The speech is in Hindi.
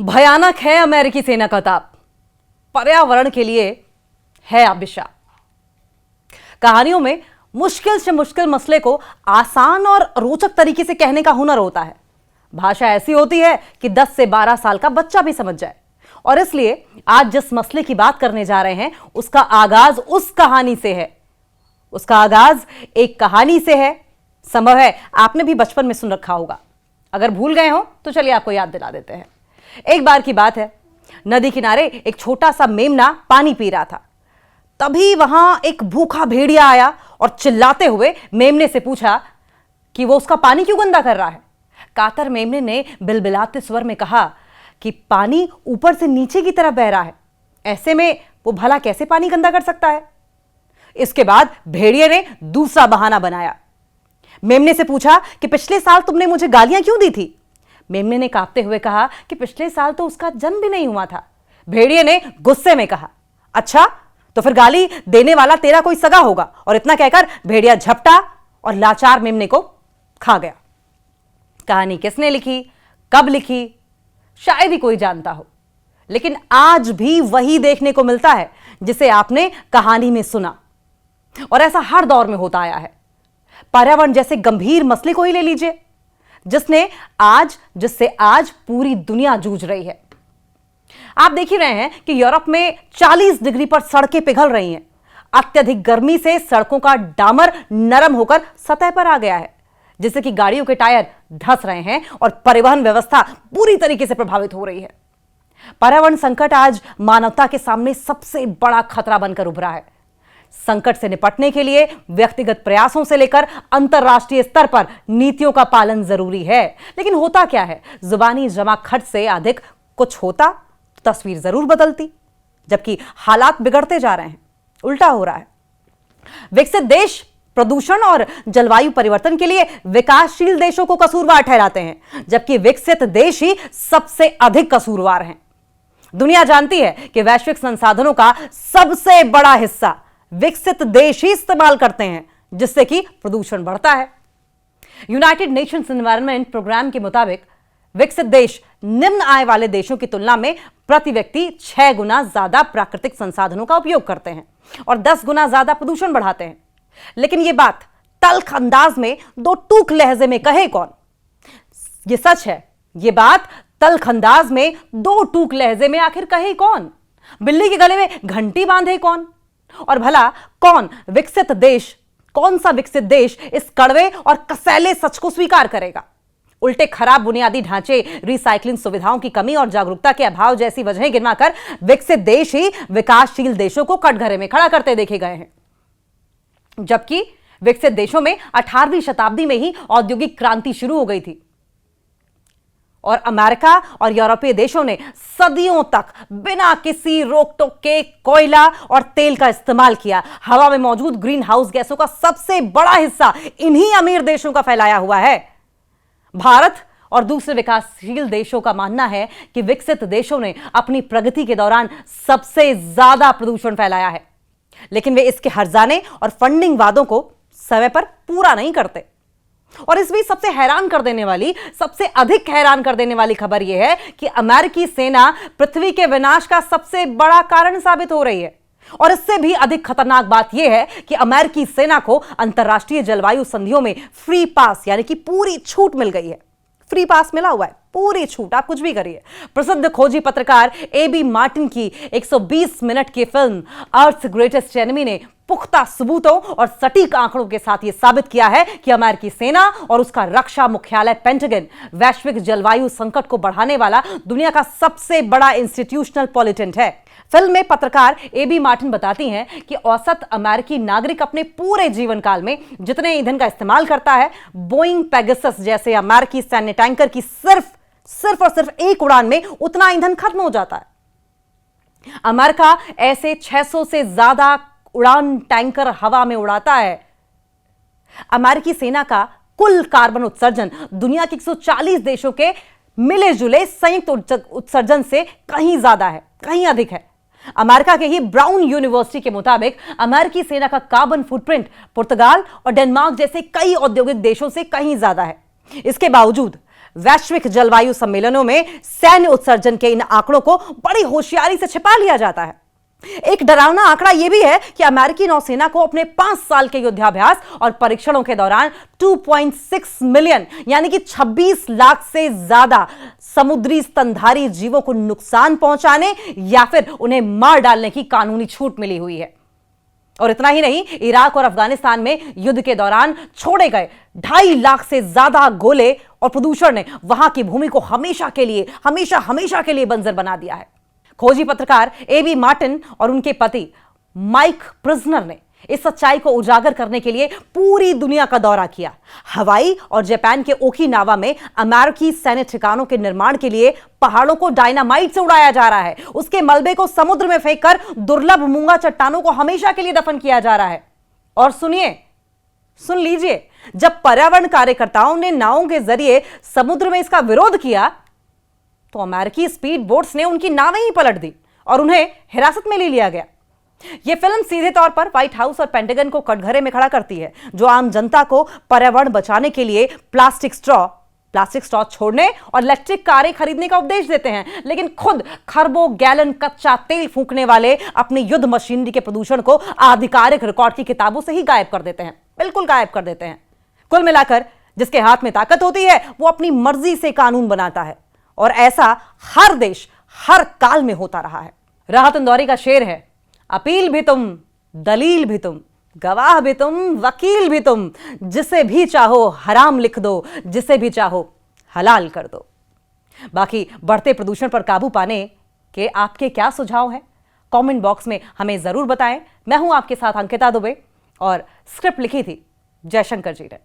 भयानक है अमेरिकी सेना का ताप, पर्यावरण के लिए है अभिशाप। कहानियों में मुश्किल से मुश्किल मसले को आसान और रोचक तरीके से कहने का हुनर होता है। भाषा ऐसी होती है कि 10 से 12 साल का बच्चा भी समझ जाए। और इसलिए आज जिस मसले की बात करने जा रहे हैं उसका आगाज उस कहानी से है। उसका आगाज एक कहानी से है। संभव है आपने भी बचपन में सुन रखा होगा। अगर भूल गए हो तो चलिए आपको याद दिला देते हैं। एक बार की बात है, नदी किनारे एक छोटा सा मेमना पानी पी रहा था। तभी वहां एक भूखा भेड़िया आया और चिल्लाते हुए मेमने से पूछा कि वो उसका पानी क्यों गंदा कर रहा है। कातर मेमने ने बिलबिलाते स्वर में कहा कि पानी ऊपर से नीचे की तरफ बह रहा है, ऐसे में वो भला कैसे पानी गंदा कर सकता है। इसके बाद भेड़िए ने दूसरा बहाना बनाया। मेमने से पूछा कि पिछले साल तुमने मुझे गालियां क्यों दी थी। मेमने ने कांपते हुए कहा कि पिछले साल तो उसका जन्म भी नहीं हुआ था। भेड़िए ने गुस्से में कहा, अच्छा तो फिर गाली देने वाला तेरा कोई सगा होगा। और इतना कहकर भेड़िया झपटा और लाचार मेमने को खा गया। कहानी किसने लिखी, कब लिखी, शायद ही कोई जानता हो, लेकिन आज भी वही देखने को मिलता है जिसे आपने कहानी में सुना। और ऐसा हर दौर में होता आया है। पर्यावरण जैसे गंभीर मसले को ही ले लीजिए, जिससे आज पूरी दुनिया जूझ रही है। आप देख ही रहे हैं कि यूरोप में 40 डिग्री पर सड़कें पिघल रही हैं। अत्यधिक गर्मी से सड़कों का डामर नरम होकर सतह पर आ गया है, जिससे कि गाड़ियों के टायर धंस रहे हैं और परिवहन व्यवस्था पूरी तरीके से प्रभावित हो रही है। पर्यावरण संकट आज मानवता के सामने सबसे बड़ा खतरा बनकर उभरा है। संकट से निपटने के लिए व्यक्तिगत प्रयासों से लेकर अंतरराष्ट्रीय स्तर पर नीतियों का पालन जरूरी है। लेकिन होता क्या है, जुबानी जमा खर्च से अधिक कुछ होता तो तस्वीर जरूर बदलती, जबकि हालात बिगड़ते जा रहे हैं, उल्टा हो रहा है। विकसित देश प्रदूषण और जलवायु परिवर्तन के लिए विकासशील देशों को कसूरवार ठहराते हैं, जबकि विकसित देश ही सबसे अधिक कसूरवार हैं। दुनिया जानती है कि वैश्विक संसाधनों का सबसे बड़ा हिस्सा विकसित देश ही इस्तेमाल करते हैं, जिससे कि प्रदूषण बढ़ता है। यूनाइटेड नेशंस एनवायरनमेंट प्रोग्राम के मुताबिक विकसित देश निम्न आय वाले देशों की तुलना में प्रति व्यक्ति 6 गुना ज्यादा प्राकृतिक संसाधनों का उपयोग करते हैं और 10 गुना ज्यादा प्रदूषण बढ़ाते हैं। लेकिन यह बात तल्ख अंदाज में दो टूक लहजे में कहे कौन? यह सच है, यह बात तल्ख अंदाज में दो टूक लहजे में आखिर कहे कौन? बिल्ली के गले में घंटी बांधे कौन? और भला कौन सा विकसित देश इस कड़वे और कसैले सच को स्वीकार करेगा? उल्टे खराब बुनियादी ढांचे, रिसाइकलिंग सुविधाओं की कमी और जागरूकता के अभाव जैसी वजहें गिनवाकर विकसित देश ही विकासशील देशों को कटघरे में खड़ा करते देखे गए हैं। जबकि विकसित देशों में 18वीं शताब्दी में ही औद्योगिक क्रांति शुरू हो गई थी और अमेरिका और यूरोपीय देशों ने सदियों तक बिना किसी रोक टोक के कोयला और तेल का इस्तेमाल किया। हवा में मौजूद ग्रीन हाउस गैसों का सबसे बड़ा हिस्सा इन्हीं अमीर देशों का फैलाया हुआ है। भारत और दूसरे विकासशील देशों का मानना है कि विकसित देशों ने अपनी प्रगति के दौरान सबसे ज्यादा प्रदूषण फैलाया है, लेकिन वे इसके हर्जाने और फंडिंग वादों को समय पर पूरा नहीं करते। और इस बीच सबसे अधिक हैरान कर देने वाली खबर यह है कि अमेरिकी सेना पृथ्वी के विनाश का सबसे बड़ा कारण साबित हो रही है। और इससे भी अधिक खतरनाक बात यह है कि अमेरिकी सेना को अंतरराष्ट्रीय जलवायु संधियों में फ्री पास यानी कि पूरी छूट मिल गई है। फ्री पास मिला हुआ है, पूरी छूट, आप कुछ भी करिए। प्रसिद्ध खोजी पत्रकार एबी मार्टिन की 120 मिनट की फिल्म अर्थ ग्रेटेस्ट एनिमी ने पुख्ता सबूतों और सटीक आंकड़ों के साथ यह साबित किया है कि अमेरिकी सेना और उसका रक्षा मुख्यालय पेंटागन वैश्विक जलवायु संकट को बढ़ाने वाला दुनिया का सबसे बड़ा इंस्टीट्यूशनल पॉलिटेंट है। फिल्म में पत्रकार एबी मार्टिन बताती हैं कि औसत अमेरिकी नागरिक अपने पूरे जीवन काल में जितने ईंधन का इस्तेमाल करता है, बोइंग पेगासस जैसे अमेरिकी सैन्य टैंकर की सिर्फ एक उड़ान में उतना ईंधन खत्म हो जाता है। अमेरिका ऐसे 600 से ज्यादा उड़ान टैंकर हवा में उड़ाता है। अमेरिकी सेना का कुल कार्बन उत्सर्जन दुनिया के 140 देशों के मिले जुले संयुक्त उत्सर्जन से कहीं ज्यादा है, कहीं अधिक है। अमेरिका के ही ब्राउन यूनिवर्सिटी के मुताबिक अमेरिकी सेना का कार्बन फुटप्रिंट पुर्तगाल और डेनमार्क जैसे कई औद्योगिक देशों से कहीं ज्यादा है। इसके बावजूद वैश्विक जलवायु सम्मेलनों में सैन्य उत्सर्जन के इन आंकड़ों को बड़ी होशियारी से छिपा लिया जाता है। एक डरावना आंकड़ा यह भी है कि अमेरिकी नौसेना को अपने 5 साल के युद्धाभ्यास और परीक्षणों के दौरान 2.6 मिलियन यानी कि 26 लाख से ज्यादा समुद्री स्तनधारी जीवों को नुकसान पहुंचाने या फिर उन्हें मार डालने की कानूनी छूट मिली हुई है। और इतना ही नहीं, इराक और अफगानिस्तान में युद्ध के दौरान छोड़े गए 2.5 लाख से ज्यादा गोले और प्रदूषण ने वहां की भूमि को हमेशा के लिए बंजर बना दिया है। खोजी पत्रकार एबी मार्टिन और उनके पति माइक प्रिजनर ने इस सच्चाई को उजागर करने के लिए पूरी दुनिया का दौरा किया। हवाई और जापान के ओकिनावा में अमेरिकी सैन्य ठिकानों के निर्माण के लिए पहाड़ों को डायनामाइट से उड़ाया जा रहा है। उसके मलबे को समुद्र में फेंककर दुर्लभ मूंगा चट्टानों को हमेशा के लिए दफन किया जा रहा है। और सुन लीजिए, जब पर्यावरण कार्यकर्ताओं ने नावों के जरिए समुद्र में इसका विरोध किया तो अमेरिकी स्पीड बोट्स ने उनकी नावें ही पलट दी और उन्हें हिरासत में ले लिया गया। यह फिल्म सीधे तौर पर व्हाइट हाउस और पेंटागन को कटघरे में खड़ा करती है, जो आम जनता को पर्यावरण बचाने के लिए प्लास्टिक स्ट्रॉ छोड़ने और इलेक्ट्रिक कारें खरीदने का उपदेश देते हैं, लेकिन खुद खरबों गैलन कच्चा तेल फूंकने वाले अपनी युद्ध मशीनरी के प्रदूषण को आधिकारिक रिकॉर्ड की किताबों से ही गायब कर देते हैं, बिल्कुल गायब कर देते हैं। कुल मिलाकर जिसके हाथ में ताकत होती है वो अपनी मर्जी से कानून बनाता है, और ऐसा हर देश हर काल में होता रहा है। राहत इंदौरी का शेर है, अपील भी तुम, दलील भी तुम, गवाह भी तुम, वकील भी तुम, जिसे भी चाहो हराम लिख दो, जिसे भी चाहो हलाल कर दो। बाकी बढ़ते प्रदूषण पर काबू पाने के आपके क्या सुझाव हैं? कमेंट बॉक्स में हमें जरूर बताएं। मैं हूं आपके साथ अंकिता दुबे और स्क्रिप्ट लिखी थी जयशंकर जी ने।